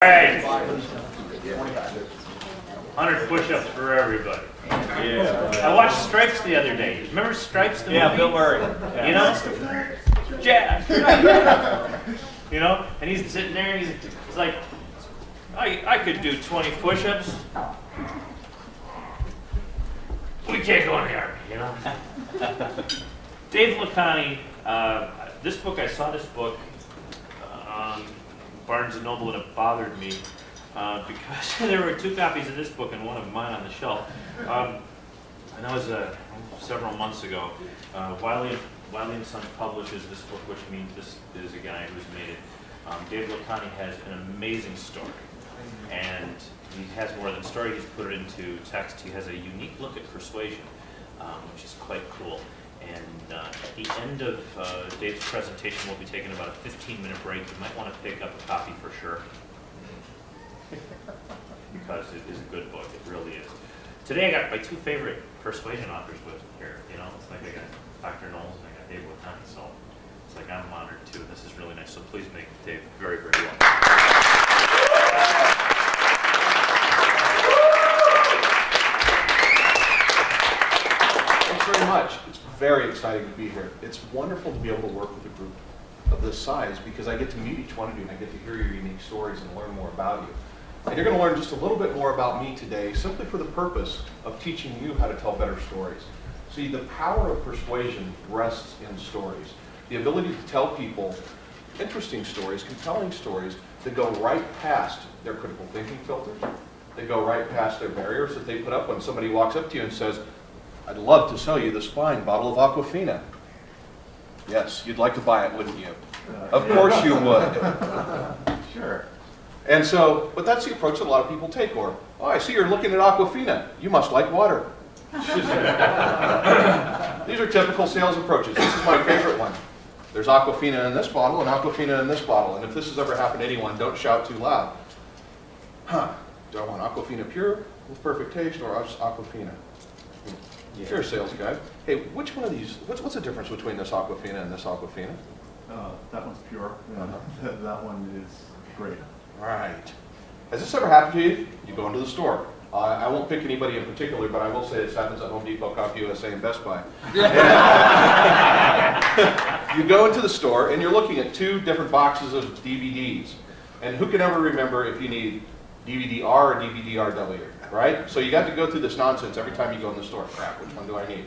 Right. 100 push-ups for everybody. Yeah. I watched Stripes the other day. Remember Stripes the movie? Bill Murray. Yeah. You know? Jazz. You know? And he's sitting there and he's like, I could do 20 push-ups. We can't go in the army, you know? Dave Lakhani, this book, I saw this book on Barnes & Noble, and it bothered me because there were 2 copies of this book and one of mine on the shelf. And that was several months ago. Wiley & Sons publishes this book, which means this is a guy who's made it. Dave Lakhani has an amazing story, and he has more than story. He's put it into text. He has a unique look at persuasion, which is quite cool. And at the end of Dave's presentation, we'll be taking about a 15-minute break. You might want to pick up a copy for sure, because it is a good book. It really is. Today I got my 2 favorite persuasion authors with me here. You know, it's like I got Dr. Knowles and I got Dave Lakhani, so it's like I'm honored too. This is really nice. So please make Dave very, very welcome. Thanks very much. It's very exciting to be here. It's wonderful to be able to work with a group of this size because I get to meet each one of you and I get to hear your unique stories and learn more about you. And you're going to learn just a little bit more about me today simply for the purpose of teaching you how to tell better stories. See, the power of persuasion rests in stories. The ability to tell people interesting stories, compelling stories that go right past their critical thinking filters. They go right past their barriers that they put up when somebody walks up to you and says, I'd love to sell you this fine bottle of Aquafina. Yes, you'd like to buy it, wouldn't you? Of course you would. Sure. And so, but that's the approach that a lot of people take. Or, oh, I see you're looking at Aquafina. You must like water. These are typical sales approaches. This is my favorite one. There's Aquafina in this bottle and Aquafina in this bottle. And if this has ever happened to anyone, don't shout too loud. Huh, do I want Aquafina pure with perfect taste or just Aquafina? Yeah. You're a sales guy. Hey, which one of these, what's the difference between this Aquafina and this Aquafina? That one's pure. That one is great. Right. Has this ever happened to you? You go into the store. I won't pick anybody in particular, but I will say this happens at Home Depot, CompUSA, and Best Buy. You go into the store and you're looking at 2 different boxes of DVDs. And who can ever remember if you need DVD-R or DVD-RW, right? So you got to go through this nonsense every time you go in the store. Crap, which one do I need?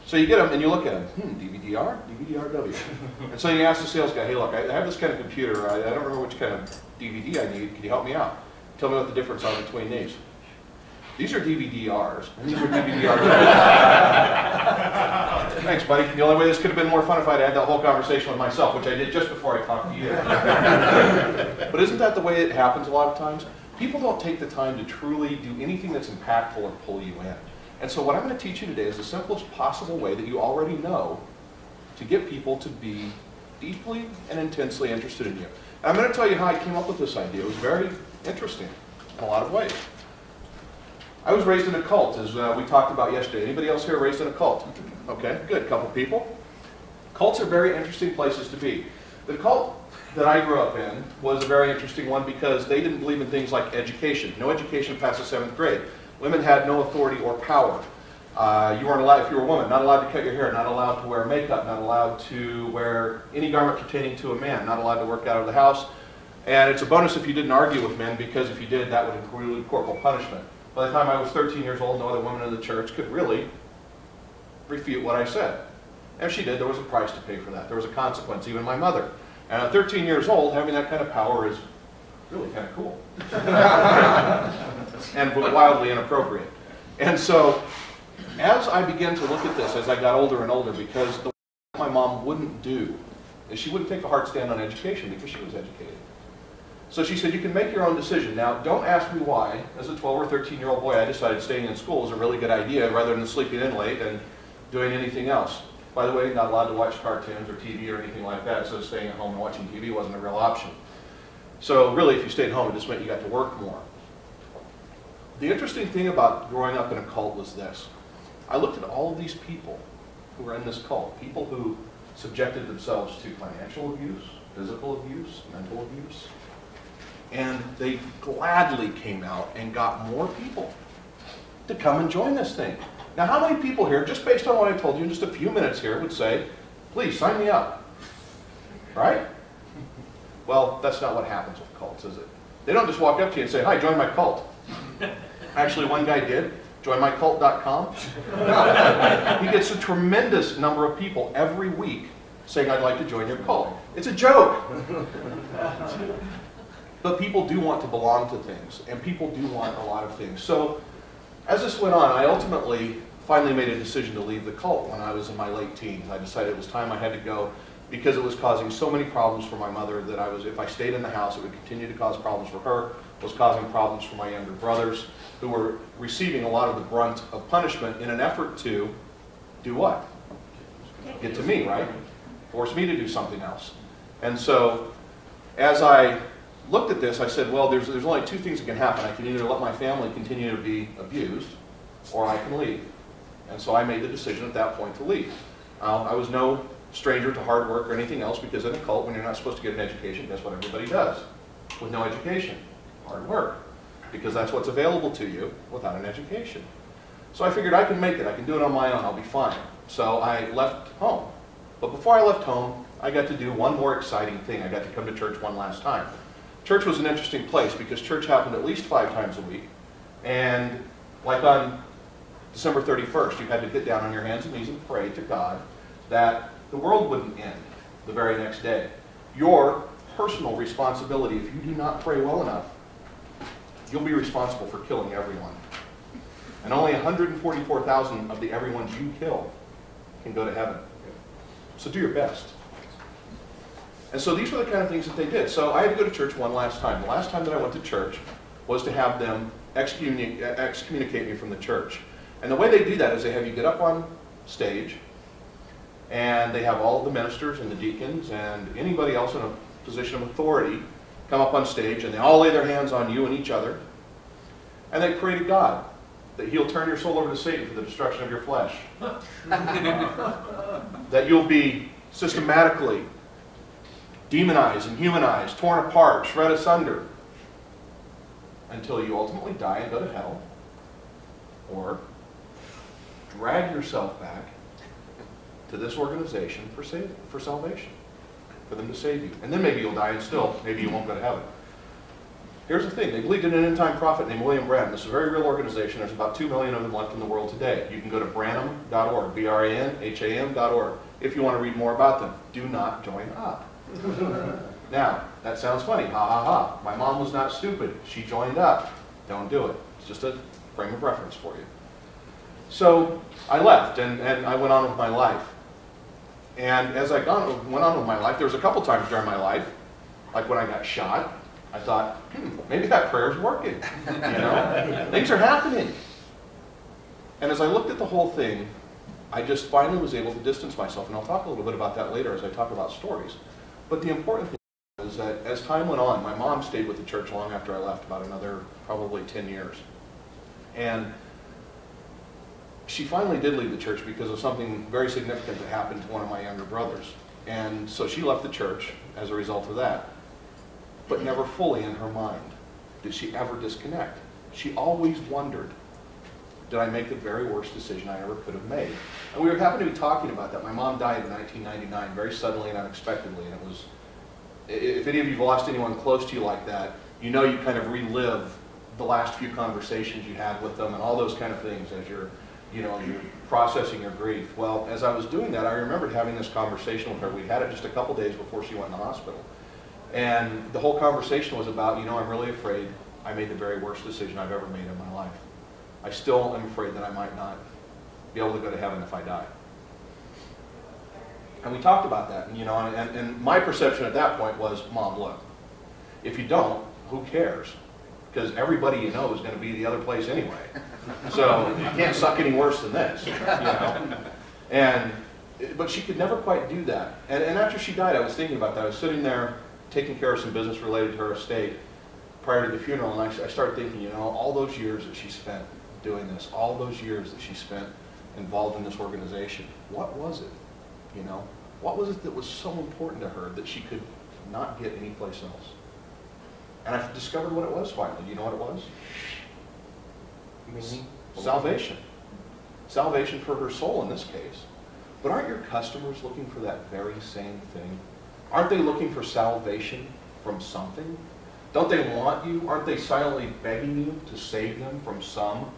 So you get them and you look at them. DVD-R, DVD-RW. And so you ask the sales guy, hey, look, I have this kind of computer. I don't remember which kind of DVD I need. Can you help me out? Tell me what the difference are between these. These are DVD-Rs, and these are DVD-RWs. Thanks, buddy. The only way this could have been more fun if I'd had that whole conversation with myself, which I did just before I talked to you. But isn't that the way it happens a lot of times? People don't take the time to truly do anything that's impactful or pull you in. And so what I'm going to teach you today is the simplest possible way that you already know to get people to be deeply and intensely interested in you. And I'm going to tell you how I came up with this idea. It was very interesting in a lot of ways. I was raised in a cult, as we talked about yesterday. Anybody else here raised in a cult? Okay, good, couple people. Cults are very interesting places to be. The cult that I grew up in was a very interesting one because they didn't believe in things like education. No education past the 7th grade. Women had no authority or power. You weren't allowed, if you were a woman, not allowed to cut your hair, not allowed to wear makeup, not allowed to wear any garment pertaining to a man, not allowed to work out of the house. And it's a bonus if you didn't argue with men, because if you did, that would include corporal punishment. By the time I was 13 years old, no other woman in the church could really refute what I said. And if she did, there was a price to pay for that. There was a consequence, even my mother. And at 13 years old, having that kind of power is really kind of cool. And wildly inappropriate. And so, as I began to look at this, as I got older and older, because the my mom wouldn't do is she wouldn't take a hard stand on education because she was educated. So she said, you can make your own decision. Now, don't ask me why, as a 12 or 13-year-old boy, I decided staying in school was a really good idea rather than sleeping in late and doing anything else. By the way, not allowed to watch cartoons or TV or anything like that, so staying at home and watching TV wasn't a real option. So really, if you stayed home, it just meant you got to work more. The interesting thing about growing up in a cult was this. I looked at all of these people who were in this cult, people who subjected themselves to financial abuse, physical abuse, mental abuse. And they gladly came out and got more people to come and join this thing. Now, how many people here, just based on what I told you in just a few minutes here, would say, please sign me up? Right? Well, that's not what happens with cults, is it? They don't just walk up to you and say, hi, join my cult. Actually, one guy did, joinmycult.com. He gets a tremendous number of people every week saying, I'd like to join your cult. It's a joke. But people do want to belong to things, and people do want a lot of things. So as this went on, I ultimately finally made a decision to leave the cult when I was in my late teens. I decided it was time I had to go because it was causing so many problems for my mother that if I stayed in the house, it would continue to cause problems for her. It was causing problems for my younger brothers, who were receiving a lot of the brunt of punishment in an effort to do what? Get to me, right? Force me to do something else. And so as I looked at this, I said, well, there's only two things that can happen. I can either let my family continue to be abused, or I can leave. And so I made the decision at that point to leave. I was no stranger to hard work or anything else, because in a cult, when you're not supposed to get an education, guess what everybody does with no education? Hard work. Because that's what's available to you without an education. So I figured I can make it. I can do it on my own. I'll be fine. So I left home. But before I left home, I got to do one more exciting thing. I got to come to church one last time. Church was an interesting place because church happened at least 5 times a week. And like on December 31st, you had to get down on your hands and knees and pray to God that the world wouldn't end the very next day. Your personal responsibility, if you do not pray well enough, you'll be responsible for killing everyone. And only 144,000 of the everyones you kill can go to heaven. So do your best. And so these were the kind of things that they did. So I had to go to church one last time. The last time that I went to church was to have them excommunicate me from the church. And the way they do that is they have you get up on stage, and they have all of the ministers and the deacons and anybody else in a position of authority come up on stage, and they all lay their hands on you and each other, and they pray to God that He'll turn your soul over to Satan for the destruction of your flesh. That you'll be systematically demonized and humanized, torn apart, shred asunder, until you ultimately die and go to hell, or drag yourself back to this organization for salvation, for them to save you. And then maybe you'll die and still, maybe you won't go to heaven. Here's the thing, they believed in an end-time prophet named William Branham. This is a very real organization. There's about 2 million of them left in the world today. You can go to branham.org, branham.org, if you want to read more about them. Do not join up. Now, that sounds funny, ha ha ha. My mom was not stupid, she joined up. Don't do it. It's just a frame of reference for you. So I left and I went on with my life. And as I went on with my life, there was a couple times during my life, like when I got shot, I thought, maybe that prayer's working. You know, things are happening. And as I looked at the whole thing, I just finally was able to distance myself. And I'll talk a little bit about that later as I talk about stories. But the important thing is that as time went on, my mom stayed with the church long after I left, about another probably 10 years. And she finally did leave the church because of something very significant that happened to one of my younger brothers. And so she left the church as a result of that. But never fully in her mind did she ever disconnect. She always wondered, did I make the very worst decision I ever could have made? And we happened to be talking about that. My mom died in 1999, very suddenly and unexpectedly. And it was, if any of you have lost anyone close to you like that, you know you kind of relive the last few conversations you had with them and all those kind of things as you're processing your grief. Well, as I was doing that, I remembered having this conversation with her. We had it just a couple days before she went in the hospital. And the whole conversation was about, I'm really afraid I made the very worst decision I've ever made in my life. I still am afraid that I might not be able to go to heaven if I die. And we talked about that, and my perception at that point was, Mom, look, if you don't, who cares? Because everybody you know is going to be the other place anyway. So you can't suck any worse than this, But she could never quite do that. And after she died, I was thinking about that. I was sitting there taking care of some business related to her estate prior to the funeral, and I started thinking, all those years that she spent doing this, all those years that she spent involved in this organization, what was it? What was it that was so important to her that she could not get anyplace else? And I discovered what it was finally. You know what it was? Salvation. Salvation for her soul in this case. But aren't your customers looking for that very same thing? Aren't they looking for salvation from something? Don't they want you? Aren't they silently begging you to save them from some